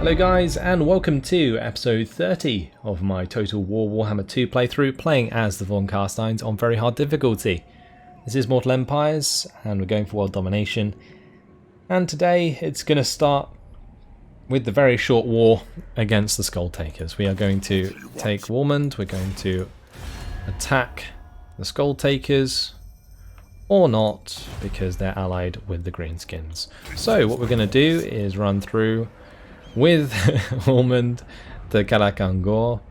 Hello guys, and welcome to episode 30 of my Total War Warhammer 2 playthrough, playing as the Von Carsteins on very hard difficulty. This is Mortal Empires, and we're going for world domination. And today it's going to start with the very short war against the Skull Takers. We are going to take Warmond, we're going to attack the Skull Takers, or not, because they're allied with the Greenskins. So what we're going to do is run through with Warmond to Clan Angrund,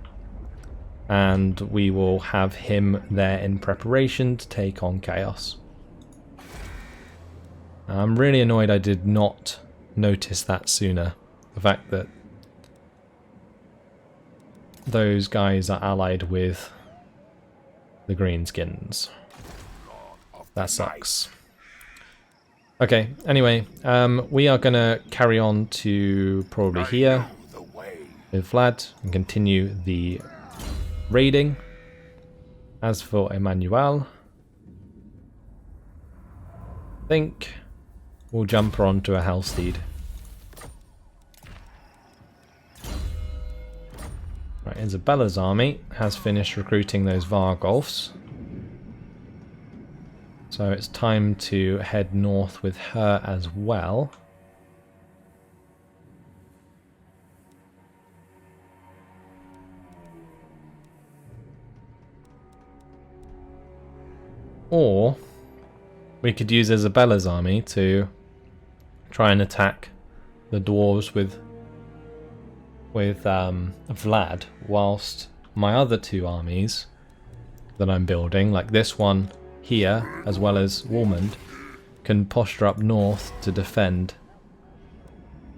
and we will have him there in preparation to take on Chaos. I'm really annoyed I did not notice that sooner. The fact that those guys are allied with the Greenskins. That sucks. Okay, anyway, we are going to carry on to probably here with Vlad and continue the raiding. As for Emmanuel, I think we'll jump her onto a Hellsteed. Right, Isabella's army has finished recruiting those Vargolfs. So it's time to head north with her as well. Or we could use Isabella's army to try and attack the dwarves with Vlad, whilst my other two armies that I'm building, like this one here, as well as Warmond, can posture up north to defend.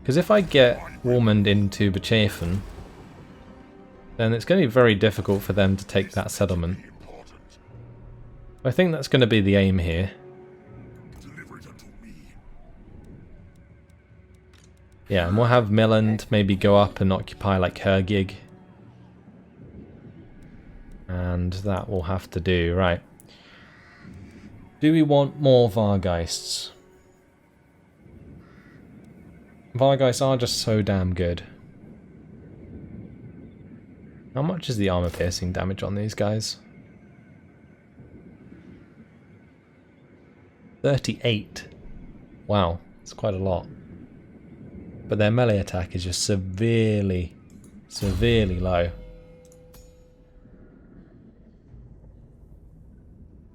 Because if I get Warmond into Bechafen, then it's going to be very difficult for them to take that settlement. I think that's going to be the aim here. Yeah, and we'll have Milland maybe go up and occupy like Hergig. And that will have to do, right. Do we want more Vargeists? Vargeists are just so damn good. How much is the armor piercing damage on these guys? 38. Wow, it's quite a lot. But their melee attack is just severely low.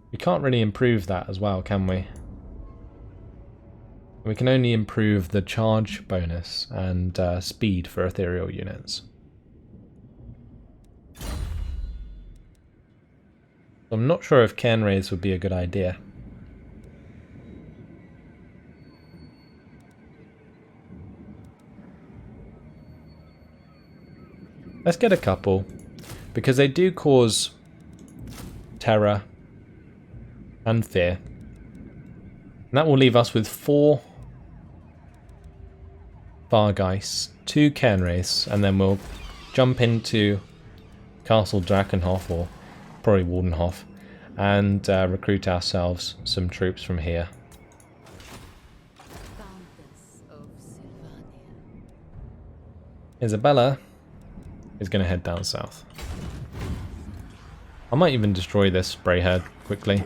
We can't really improve that as well, can we? We can only improve the charge bonus and speed for ethereal units. I'm not sure if cairn raids would be a good idea. Let's get a couple, because they do cause terror and fear. And that will leave us with 4 Vargeists, 2 Cairnwraiths, and then we'll jump into Castle Drakenhof, or probably Waldenhof, and recruit ourselves some troops from here. Isabella is going to head down south. I might even destroy this spray herd quickly.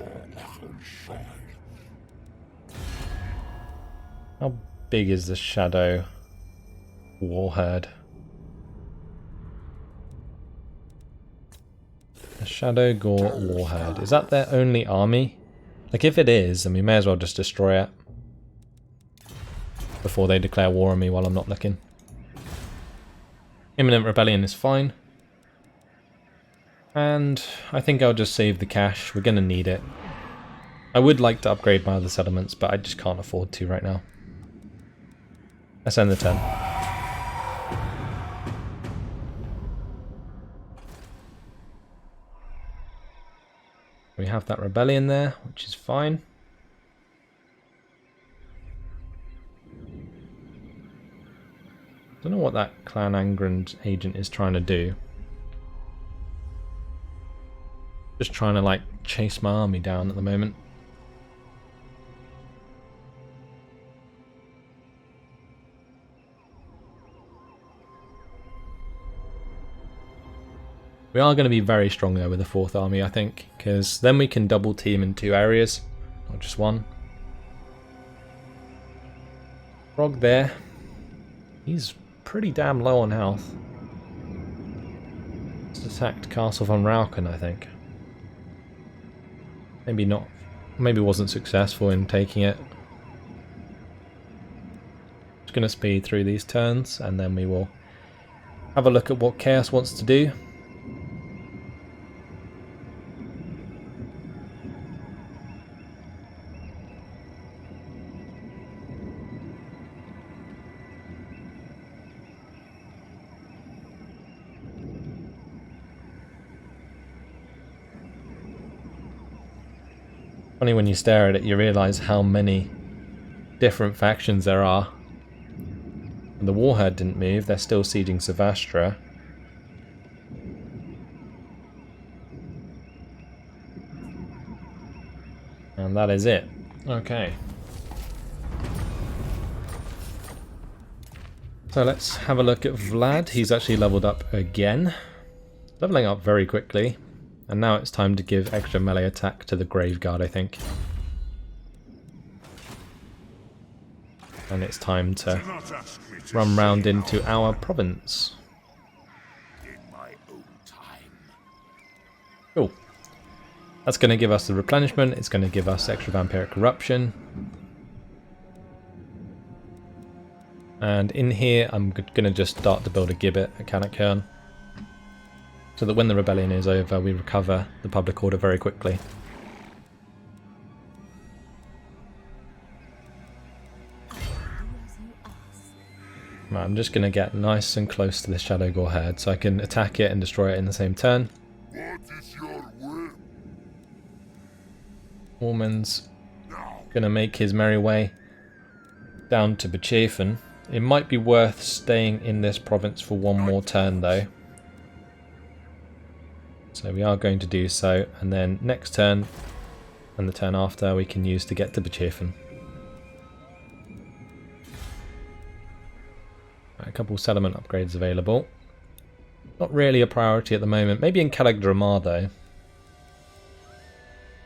How big is the Shadow War Herd? The Shadow Gore War Herd. Is that their only army? Like, if it is, then we may as well just destroy it before they declare war on me while I'm not looking. Imminent Rebellion is fine. And I think I'll just save the cash. We're going to need it. I would like to upgrade my other settlements, but I just can't afford to right now. Let's end the turn. We have that rebellion there, which is fine. Don't know what that Clan Angrund agent is trying to do. Just trying to like chase my army down at the moment. We are going to be very strong though with the 4th army, I think, because then we can double team in 2 areas, not just one. Frog there. He's pretty damn low on health. Just attacked Castle von Rauken, I think. Maybe not. Maybe wasn't successful in taking it. Just going to speed through these turns and then we will have a look at what Chaos wants to do. Funny when you stare at it, you realise how many different factions there are. And the Warherd didn't move, they're still sieging Sevastra. And that is it. Okay. So let's have a look at Vlad. He's actually leveled up again. Leveling up very quickly. And now it's time to give extra melee attack to the Graveguard, I think. And it's time to run round into our province. Cool. That's going to give us the replenishment, it's going to give us extra vampiric corruption. And in here I'm going to just start to build a gibbet at Cannockern, so that when the rebellion is over we recover the public order very quickly. Right, I'm just going to get nice and close to this Shadow Gore herd so I can attack it and destroy it in the same turn. Warman's going to make his merry way down to Bechefen. It might be worth staying in this province for one more turn though. So we are going to do so, and then next turn and the turn after we can use to get to Bechefen. A couple settlement upgrades available. Not really a priority at the moment. Maybe in Calag Dramar though,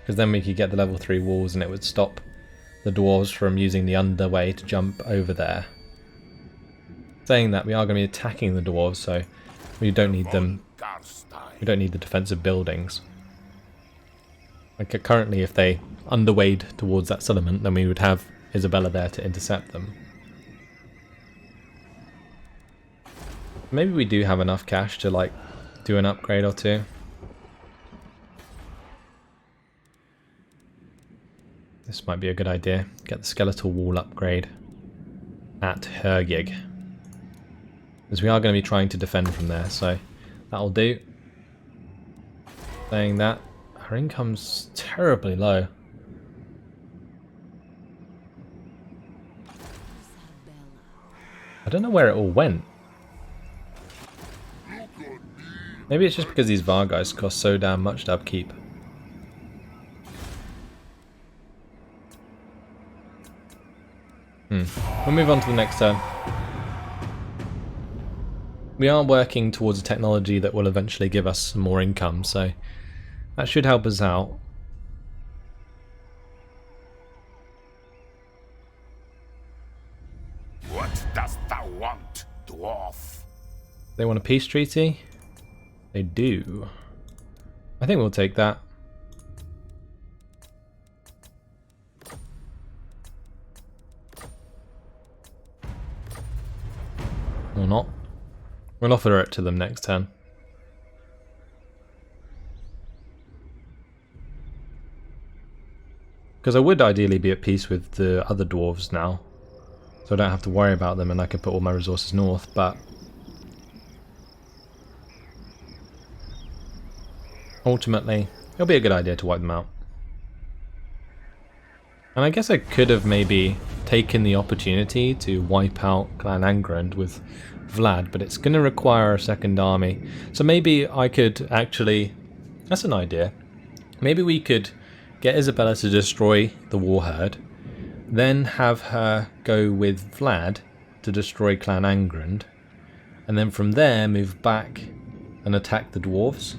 because then we could get the level 3 walls and it would stop the dwarves from using the underway to jump over there. Saying that, we are going to be attacking the dwarves, so we don't need them. We don't need the defensive buildings. Like currently, if they underwayed towards that settlement, then we would have Isabella there to intercept them. Maybe we do have enough cash to like do an upgrade or two. This might be a good idea. Get the skeletal wall upgrade at Hergig, because we are going to be trying to defend from there, so that'll do. Saying that, our income's terribly low. I don't know where it all went. Maybe it's just because these Vargeist cost so damn much to upkeep. We'll move on to the next turn. We are working towards a technology that will eventually give us some more income, so that should help us out. What dost thou want, dwarf? They want a peace treaty? They do. I think we'll take that. Or not. We'll offer it to them next turn. Because I would ideally be at peace with the other dwarves now, so I don't have to worry about them and I can put all my resources north, but ultimately it'll be a good idea to wipe them out. And I guess I could have maybe taken the opportunity to wipe out Clan Angrund with Vlad, but it's going to require a second army. So maybe I could actually... That's an idea. Maybe we could get Isabella to destroy the Warherd, then have her go with Vlad to destroy Clan Angrund, and then from there move back and attack the dwarves.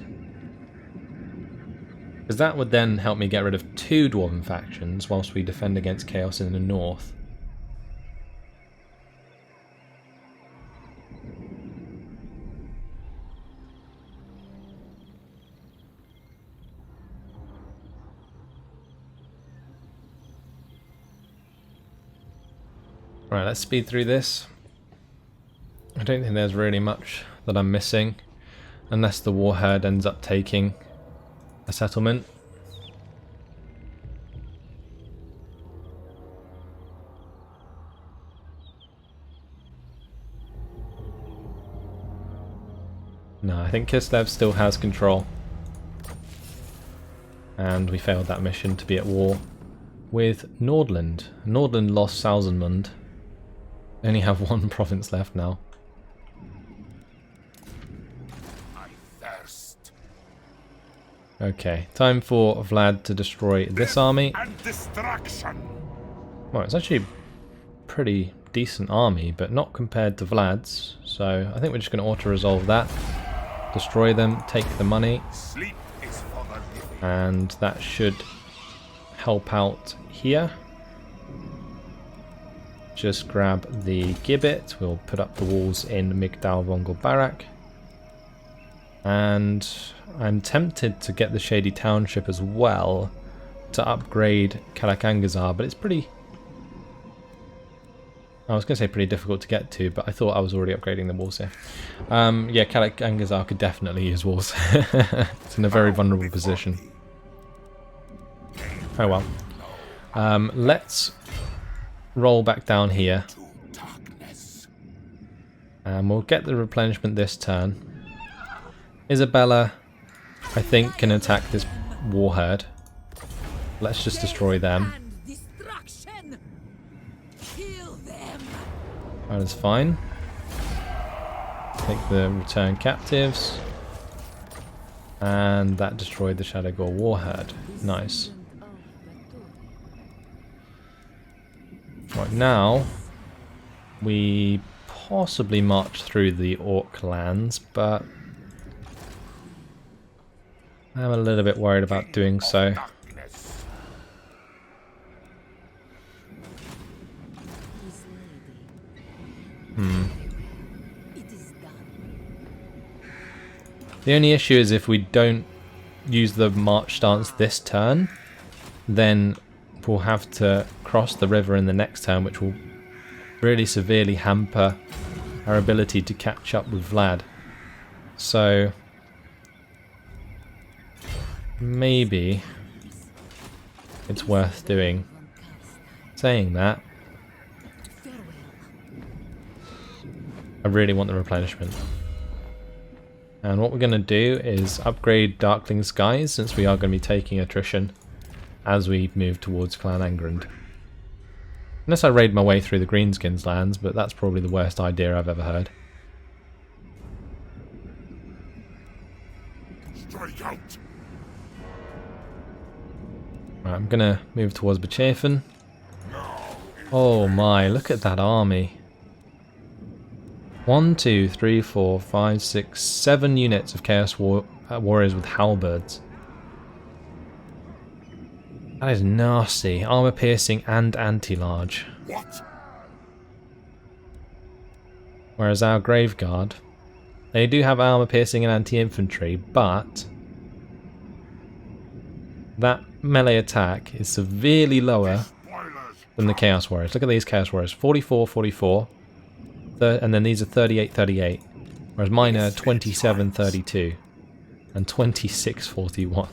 Because that would then help me get rid of 2 dwarven factions whilst we defend against chaos in the north. Right, let's speed through this. I don't think there's really much that I'm missing, unless the warherd ends up taking a settlement. No, I think Kislev still has control. And we failed that mission to be at war with Nordland. Nordland lost Salzenmund. Only have 1 province left now. I thirst. Okay, time for Vlad to destroy this army. And destruction. Well, it's actually a pretty decent army, but not compared to Vlad's. So I think we're just going to auto-resolve that. Destroy them, take the money. Sleep is for the living. And that should help out here. Just grab the gibbet. We'll put up the walls in Migdal Vongol Barak. And I'm tempted to get the Shady Township as well to upgrade Kalakangazar, but it's pretty... I was going to say pretty difficult to get to, but I thought I was already upgrading the walls here. Yeah, Kalakangazar could definitely use walls. It's in a very vulnerable position. Oh well. Let's roll back down here. And we'll get the replenishment this turn. Isabella, I think, can attack this warherd. Let's just destroy them. That is fine. Take the return captives. And that destroyed the Shadowgore warherd. Nice. Right, now we possibly march through the Orc lands, but I'm a little bit worried about doing so. The only issue is if we don't use the march stance this turn, then we'll have to cross the river in the next turn, which will really severely hamper our ability to catch up with Vlad. So maybe it's worth doing. Saying that, I really want the replenishment. And what we're going to do is upgrade Darkling Skies, since we are going to be taking attrition as we move towards Clan Angrund. Unless I raid my way through the Greenskins lands, but that's probably the worst idea I've ever heard. Strike out. Right, I'm going to move towards Bechafen. Oh my, look at that army. 1, 2, 3, 4, 5, 6, 7 units of Chaos Warriors with halberds. That is nasty. Armor piercing and anti-large. What? Whereas our Graveguard, they do have armor piercing and anti-infantry, but that melee attack is severely lower than the Chaos Warriors. Look at these Chaos Warriors. 44, 44. And then these are 38, 38. Whereas mine are 27, 32. And 26, 41.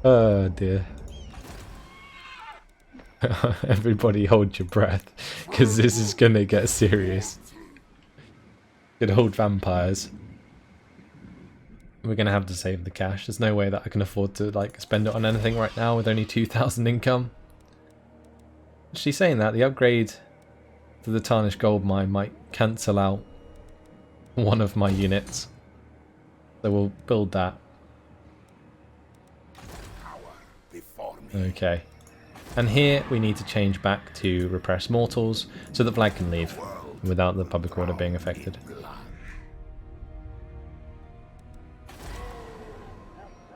Oh dear. Everybody hold your breath, because this is going to get serious. Good old vampires. We're going to have to save the cash. There's no way that I can afford to spend it on anything right now with only 2,000 income. Actually, saying that, the upgrade to the Tarnished Gold Mine might cancel out one of my units. So we'll build that. Okay. And here we need to change back to Repress Mortals so that Vlad can leave without the public order being affected.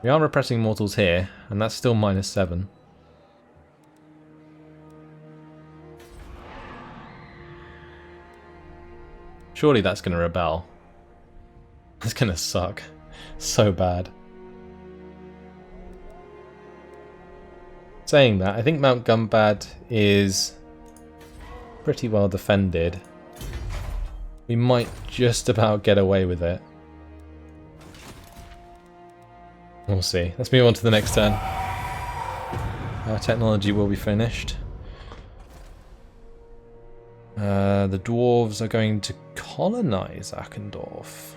We are repressing mortals here, and that's still -7. Surely that's going to rebel. It's going to suck. So bad. Saying that, I think Mount Gumbad is pretty well defended. We might just about get away with it. We'll see. Let's move on to the next turn. Our technology will be finished. The dwarves are going to colonize Akendorf.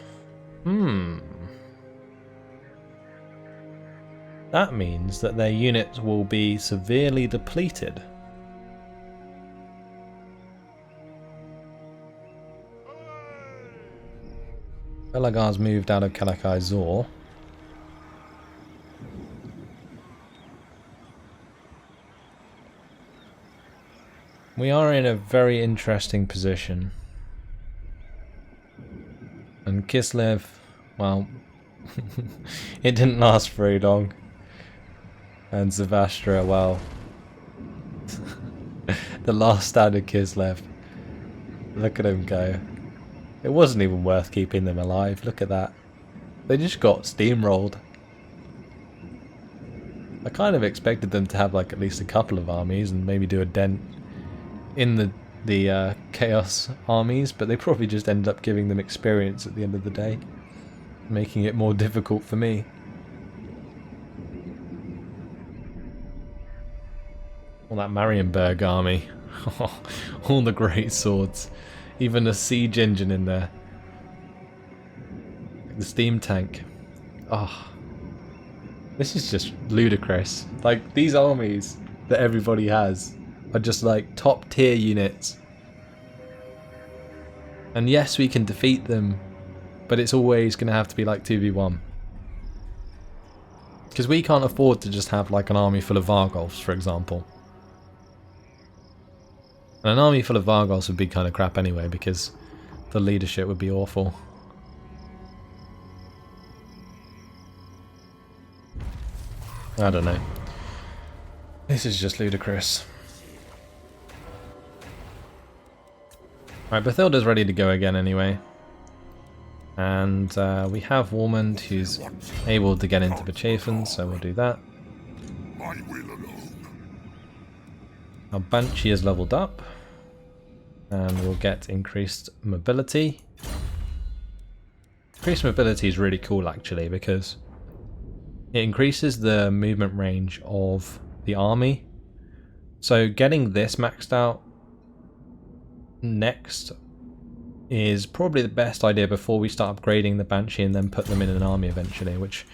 That means that their units will be severely depleted. Belagar's moved out of Kalakai Zor. We are in a very interesting position. And Kislev, well, it didn't last very long. And Zavastra, well, the last stand of Kislev. Look at him go. It wasn't even worth keeping them alive, look at that. They just got steamrolled. I kind of expected them to have like at least a couple of armies and maybe do a dent in the Chaos armies, but they probably just ended up giving them experience at the end of the day, making it more difficult for me. All that Marienburg army, all the great swords, even a siege engine in there, the steam tank. Oh, this is just ludicrous. Like, these armies that everybody has are just like top tier units. And yes, we can defeat them, but it's always going to have to be like 2v1. Because we can't afford to just have like an army full of Vargolfs, for example. And an army full of Vargolfs would be kind of crap anyway, because the leadership would be awful. I don't know. This is just ludicrous. Right, Bathilda's ready to go again anyway. And we have Warmond, who's able to get into Bechafen, so we'll do that. My will alone. Our Banshee is leveled up. And we'll get increased mobility. Increased mobility is really cool actually, because it increases the movement range of the army. So getting this maxed out next is probably the best idea before we start upgrading the Banshee and then put them in an army eventually, which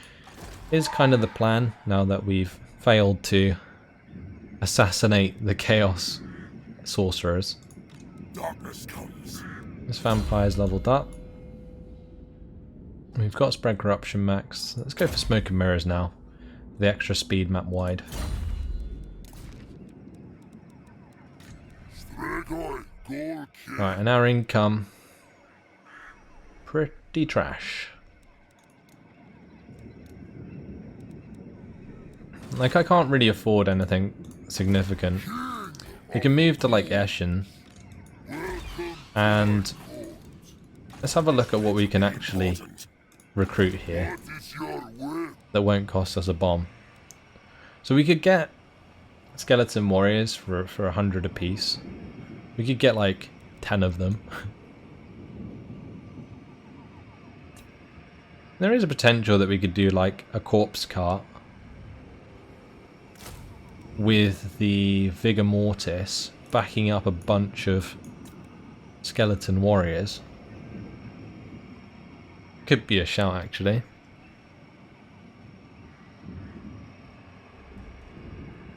is kind of the plan now that we've failed to assassinate the Chaos sorcerers. Darkness comes. This vampire's leveled up. We've got spread corruption max. Let's go for smoke and mirrors now. The extra speed map wide. Right, and our income, pretty trash. Like, I can't really afford anything significant. We can move to like Eschen, and let's have a look at what we can actually recruit here that won't cost us a bomb. So we could get skeleton warriors for 100 apiece. We could get like 10 of them. There is a potential that we could do like a corpse cart with the Vigor Mortis backing up a bunch of skeleton warriors. Could be a shout actually.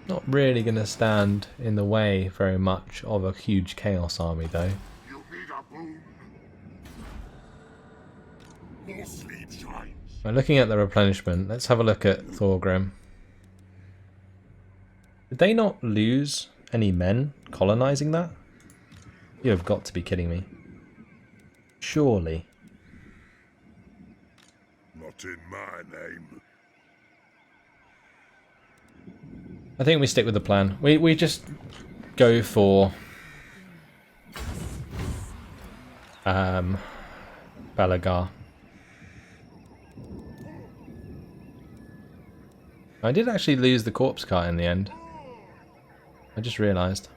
Not really going to stand in the way very much of a huge Chaos army though. You need a boon. More sleep shines. Right, looking at the replenishment, let's have a look at Thorgrim. Did they not lose any men colonizing that? You have got to be kidding me. Surely. Not in my name. I think we stick with the plan. We just go for Balagar. I did actually lose the corpse cart in the end. I just realised.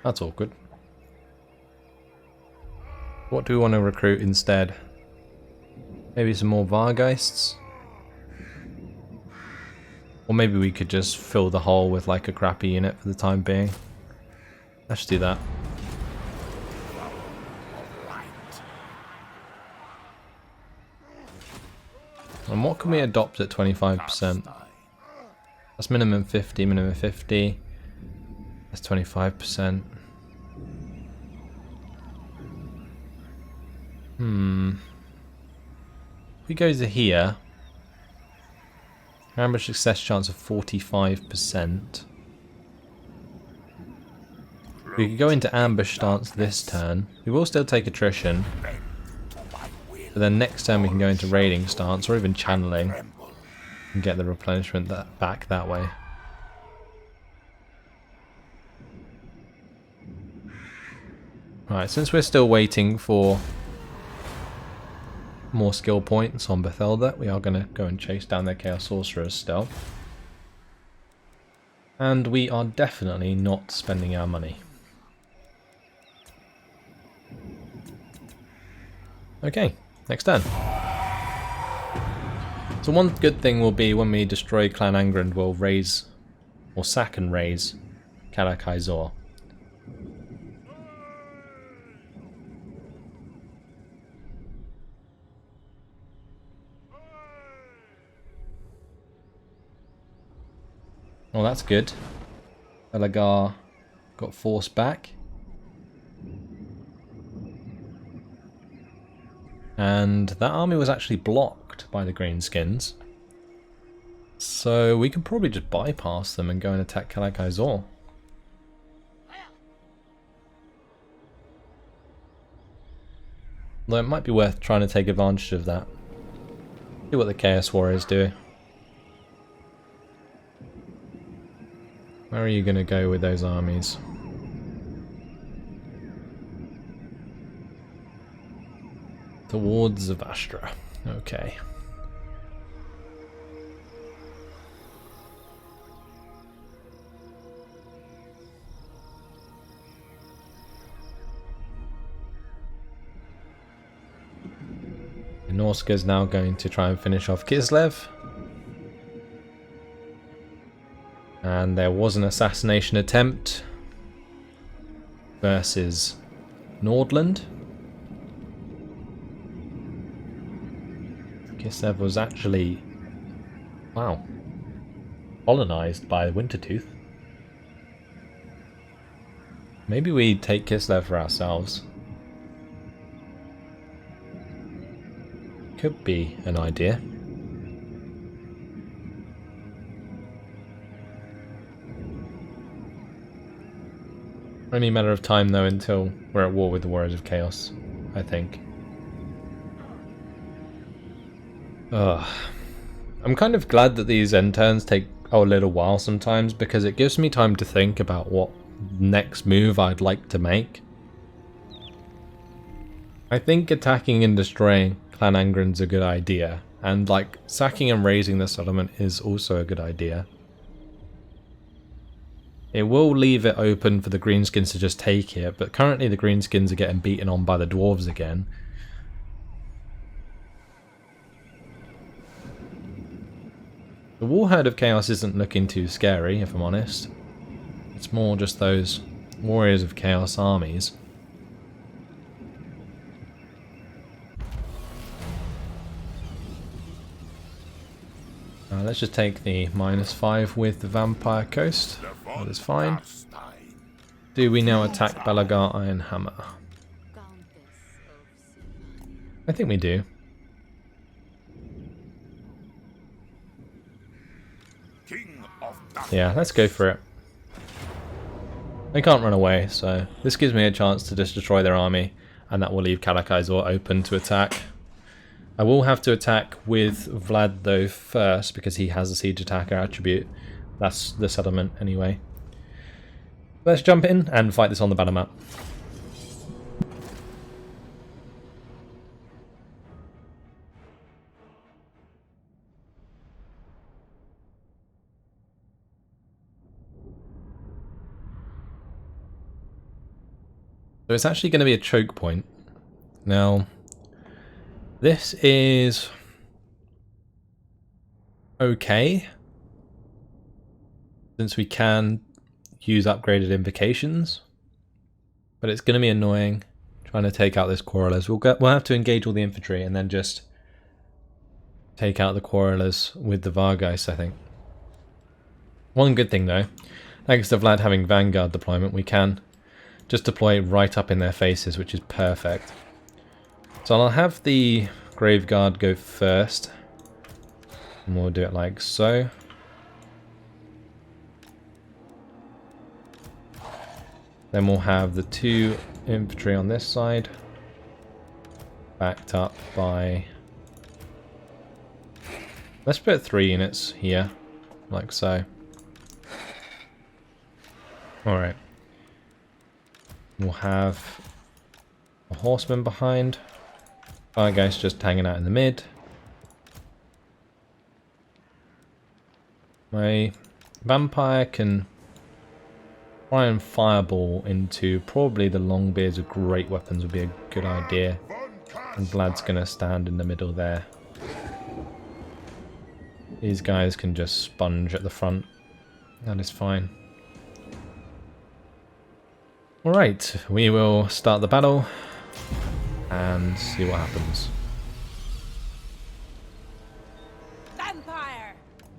That's awkward. What do we want to recruit instead? Maybe some more Vargeists? Or maybe we could just fill the hole with like a crappy unit for the time being. Let's do that. And what can we adopt at 25%? That's minimum 50, minimum 50. That's 25%. If we go to here, ambush success chance of 45%. We could go into ambush stance this turn. We will still take attrition. But then next turn we can go into raiding stance or even channeling and get the replenishment back that way. Alright, since we're still waiting for more skill points on Bethelda, we are going to go and chase down their Chaos Sorcerers still. And we are definitely not spending our money. Okay, next turn. So one good thing will be when we destroy Clan Angrund, we'll raise, or sack and raise, Kalakaizor. Well, that's good. Balagar got forced back. And that army was actually blocked by the Greenskins. So we can probably just bypass them and go and attack Kalakaizor. Though it might be worth trying to take advantage of that. See what the Chaos Warriors do. Where are you going to go with those armies? Towards Zavastra. Okay. Norska is now going to try and finish off Kislev. And there was an assassination attempt versus Nordland. Kislev was actually, wow, colonized by Wintertooth. Maybe we take Kislev for ourselves. Could be an idea. Only a matter of time though until we're at war with the Warriors of Chaos, I think. I'm kind of glad that these end turns take a little while sometimes, because it gives me time to think about what next move I'd like to make. I think attacking and destroying Clan Angrund's a good idea, and like sacking and raising the settlement is also a good idea. It will leave it open for the Greenskins to just take it, but currently the Greenskins are getting beaten on by the Dwarves again. The Warherd of Chaos isn't looking too scary, if I'm honest. It's more just those Warriors of Chaos armies. Let's just take the -5 with the Vampire Coast. That is fine. Do we now attack Balagar Iron Hammer? I think we do. Yeah, let's go for it. They can't run away, so this gives me a chance to just destroy their army, and that will leave Kalakaizor open to attack. I will have to attack with Vlad though first because he has a siege attacker attribute. That's the settlement anyway. Let's jump in and fight this on the battle map. So it's actually going to be a choke point. Now, this is okay, since we can use upgraded invocations, but it's going to be annoying trying to take out this quarrelers. We'll have to engage all the infantry and then just take out the quarrelers with the Vargeist, I think. One good thing though, thanks to Vlad having Vanguard deployment, we can just deploy right up in their faces, which is perfect. So I'll have the Grave Guard go first, and we'll do it like so. Then we'll have the 2 infantry on this side, backed up by... Let's put 3 units here, like so. Alright. We'll have a horseman behind. Vargeist just hanging out in the mid. My vampire can try and fireball into probably the Longbeards with great weapons would be a good idea. And Vlad's gonna stand in the middle there. These guys can just sponge at the front. That is fine. Alright, we will start the battle and see what happens. Vampire.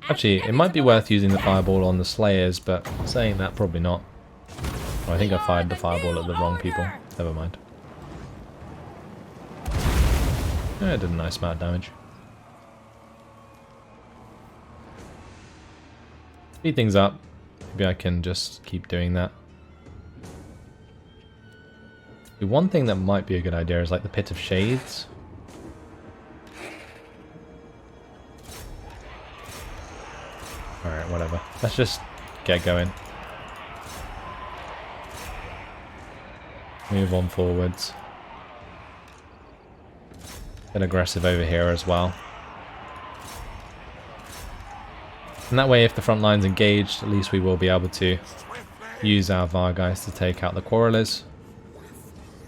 Actually, it might be worth using the fireball on the Slayers, but saying that, probably not. Oh, I think I fired the fireball at the wrong people. Never mind. Yeah, it did a nice amount of damage. Speed things up. Maybe I can just keep doing that. The one thing that might be a good idea is like the Pit of Shades. Alright, whatever. Let's just get going. Move on forwards. Get aggressive over here as well. And that way if the front line's engaged, at least we will be able to use our Vargeist to take out the Quarrelers.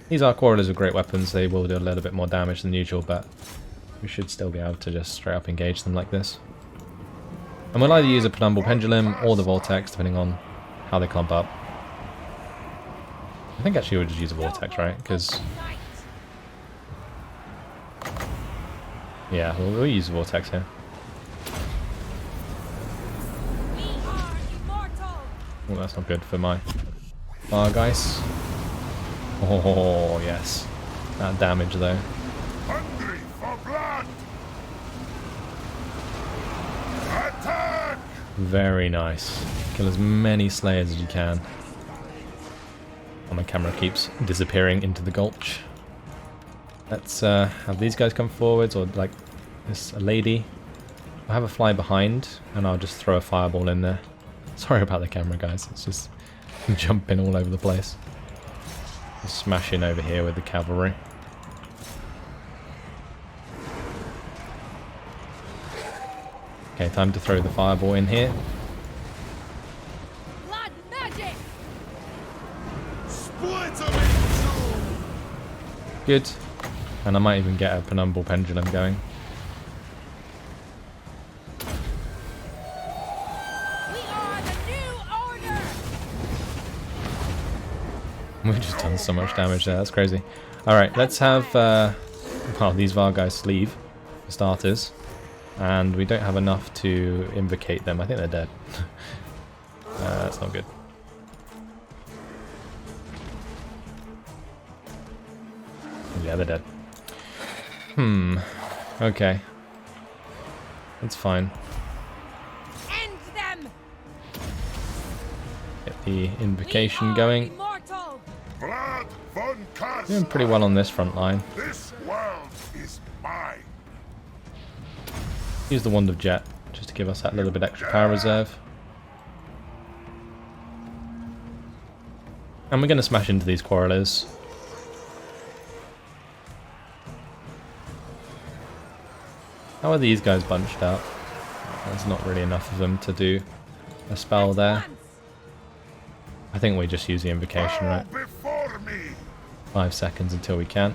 These are Quarrelers with great weapons, they will do a little bit more damage than usual, but we should still be able to just straight up engage them like this. And we'll either use a Penumbral Pendulum or the Vortex, depending on how they clump up. I think actually we'll just use a Vortex, right? Because... yeah, we'll use a Vortex here. Oh, that's not good for my Vargeist. Oh, yes. That damage, though. Hungry for blood! Attack! Very nice. Kill as many Slayers as you can. Oh, my camera keeps disappearing into the gulch. Let's have these guys come forwards, or like this lady. I'll have a fly behind, and I'll just throw a fireball in there. Sorry about the camera, guys. It's just jumping all over the place. Smash in over here with the cavalry. Okay, time to throw the fireball in here. Blood magic. Split them in two! Good. And I might even get a Penumbral Pendulum going. We are the new order. We've just done so much damage there, that's crazy. Alright, let's have well, these Vargeist leave, for starters. And we don't have enough to invocate them. I think they're dead. That's not good. Yeah, they're dead. Okay. That's fine. End them. Get the invocation going. Immortal. Vlad von Carstein! Doing pretty well on this front line. This world is mine. Use the Wand of Jet just to give us that little bit extra power reserve. And we're going to smash into these quarrelers. How are these guys bunched out? There's not really enough of them to do a spell there. I think we just use the invocation, right? 5 seconds until we can.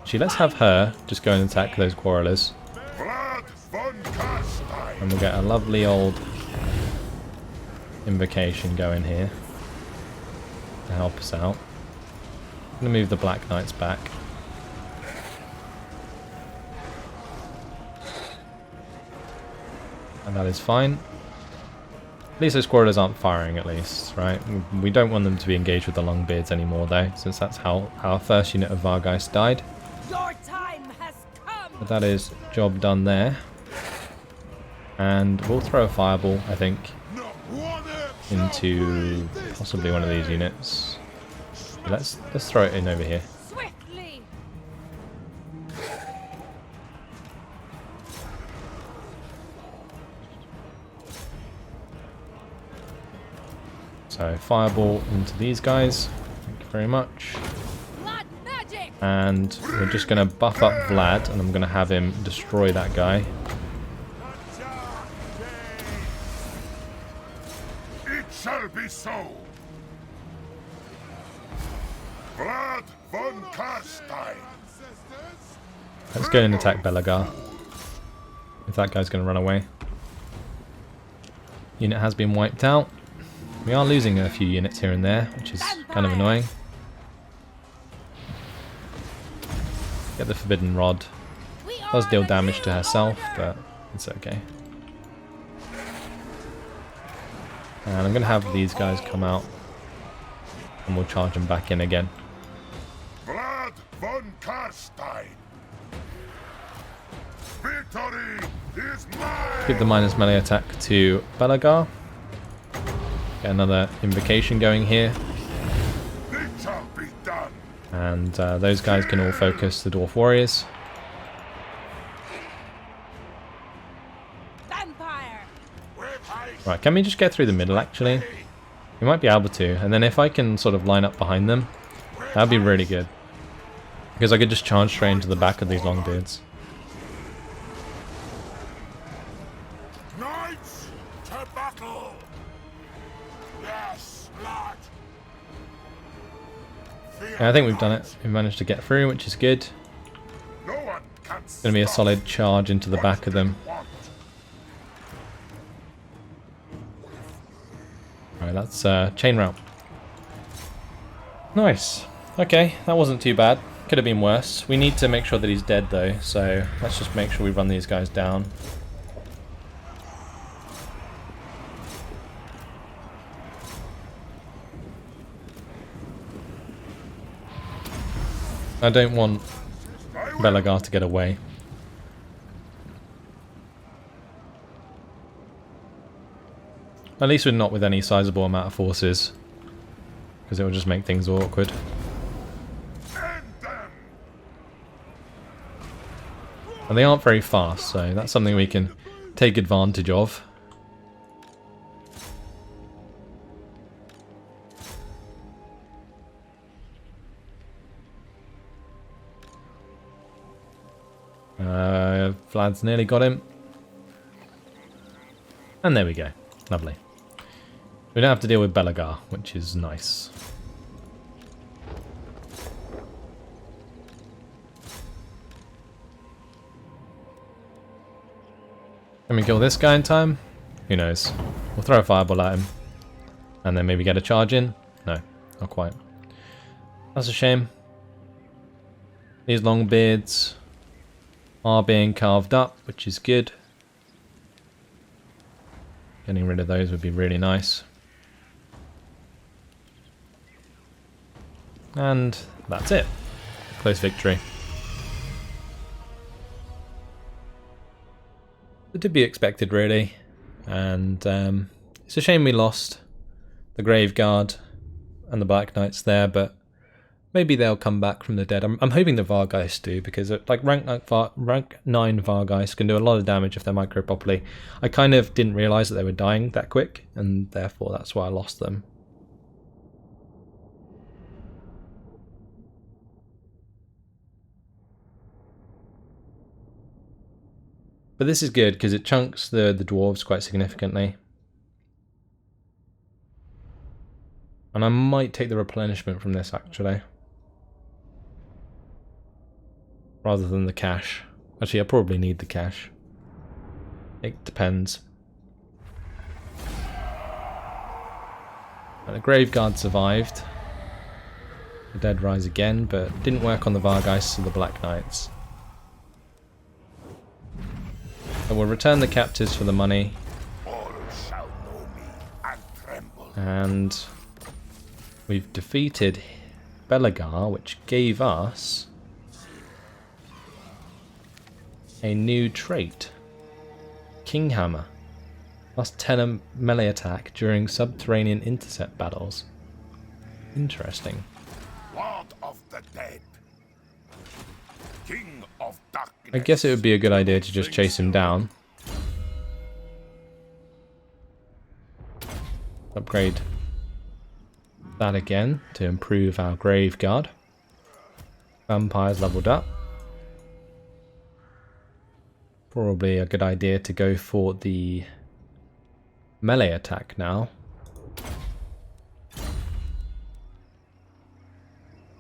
Actually, let's have her just go and attack those quarrelers. Vlad von Carstein. And we'll get a lovely old invocation going here to help us out. I'm going to move the Black Knights back. And that is fine. At least those quarrelers aren't firing, at least, right? We don't want them to be engaged with the Longbeards anymore, though, since that's how our first unit of Vargeist died. Your time has come. But that is job done there. And we'll throw a fireball, I think, into possibly one of these units. Let's throw it in over here. Swiftly. So fireball into these guys. Thank you very much. Blood magic. And we're just going to buff up Vlad, and I'm going to have him destroy that guy. It shall be so. Vlad von Carstein. Let's go and attack Belagar. If that guy's going to run away. Unit has been wiped out. We are losing a few units here and there, which is kind of annoying. Get the Forbidden Rod. Does deal damage to herself, but it's okay. And I'm going to have these guys come out, and we'll charge them back in again. Vlad von Carstein. Victory is mine. Give the minus melee attack to Belagar. Get another invocation going here. It shall be done. And those guys can all focus the Dwarf Warriors. Vampire. Right, can we just get through the middle actually? We might be able to, and then if I can sort of line up behind them, that'd be really good. Because I could just charge straight into the back of these Longbeards. Knights to battle. Yes, blood. Yeah, I think we've done it. We've managed to get through, which is good. No one can It's going to be a solid charge into the back of them. Alright, that's chain route. Nice. Okay, that wasn't too bad. Could have been worse. We need to make sure that he's dead though, so let's just make sure we run these guys down. I don't want Belagar to get away. At least we're not with any sizable amount of forces, because it will just make things awkward. And they aren't very fast, so that's something we can take advantage of. Vlad's nearly got him. And there we go. Lovely. We don't have to deal with Belagar, which is nice. Can we kill this guy in time? Who knows? We'll throw a fireball at him. And then maybe get a charge in? No, not quite. That's a shame. These Longbeards are being carved up, which is good. Getting rid of those would be really nice. And that's it. Close victory. It did be expected, really. And it's a shame we lost the Grave Guard and the Black Knights there, but Maybe they'll come back from the dead. I'm hoping the Vargeist do, because like rank 9 Vargeist can do a lot of damage if they're micro properly. I kind of didn't realise that they were dying that quick, and therefore that's why I lost them. But this is good because it chunks the dwarves quite significantly. And I might take the replenishment from this actually, rather than the cash. Actually, I probably need the cash. It depends. And the Graveguard survived. The dead rise again, but didn't work on the Vargeists or the Black Knights. So we'll return the captives for the money. All shall know me and tremble. And we've defeated Belegar, which gave us a new trait. King Hammer. Plus 10 melee attack during subterranean intercept battles. Interesting. Lord of the dead. King of darkness. I guess it would be a good idea to just chase him down. Upgrade that again to improve our Graveguard. Vampires leveled up. Probably a good idea to go for the melee attack now.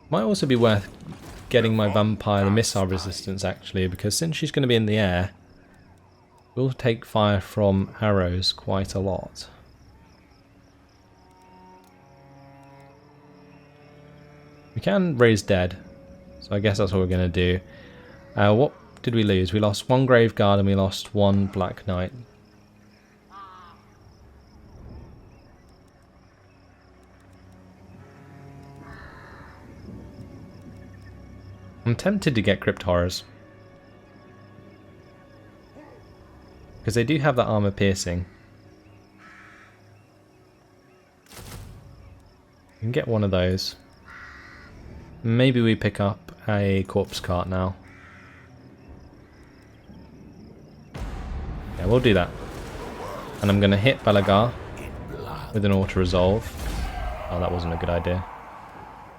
Might also be worth getting my vampire the missile resistance actually, because since she's going to be in the air, we'll take fire from arrows quite a lot. We can raise dead, so I guess that's what we're going to do. What did we lose? We lost one Graveguard and we lost one Black Knight. I'm tempted to get Crypt Horrors, because they do have that armor piercing. We can get one of those. Maybe we pick up a corpse cart now. Yeah, we'll do that. And I'm going to hit Belegar with an auto resolve. Oh, that wasn't a good idea.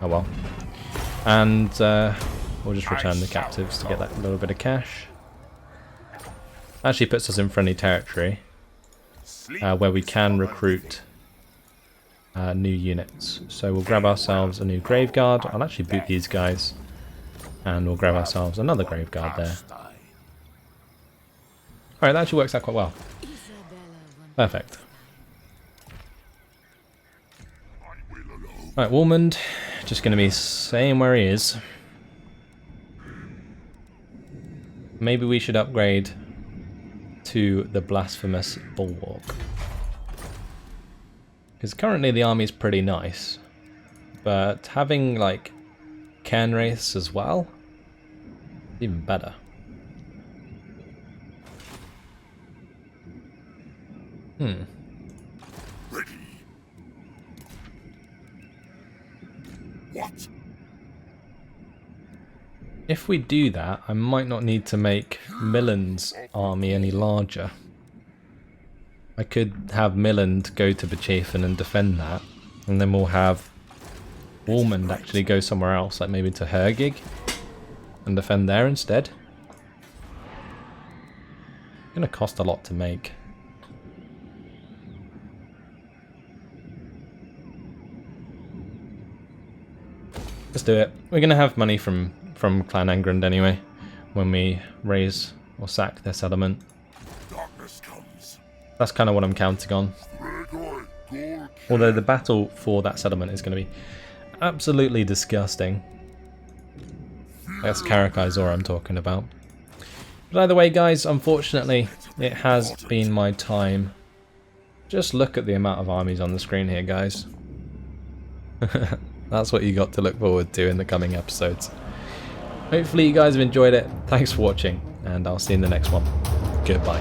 Oh well. And we'll just return the captives to get that little bit of cash. Actually puts us in friendly territory, where we can recruit new units. So we'll grab ourselves a new Graveguard. I'll actually boot these guys, and we'll grab ourselves another Graveguard there. Alright, that actually works out quite well. Perfect. Alright, Warmond, just going to be staying where he is. Maybe we should upgrade to the Blasphemous Bulwark, because currently the army is pretty nice, but having like Cairn Wraiths as well, even better. Ready. What? If we do that, I might not need to make Millen's army any larger. I could have Milland go to Bechafen and defend that, and then we'll have Warmond actually go somewhere else, like maybe to Hergig, and defend there instead. It's going to cost a lot to make. Let's do it. We're going to have money from Clan Angrund anyway, when we raise or sack their settlement. Darkness comes. That's kind of what I'm counting on. Although the battle for that settlement is going to be absolutely disgusting. That's Karakai Zora I'm talking about. But either way, guys, unfortunately, it has been my time. Just look at the amount of armies on the screen here, guys. That's what you got to look forward to in the coming episodes. Hopefully you guys have enjoyed it. Thanks for watching, and I'll see you in the next one. Goodbye.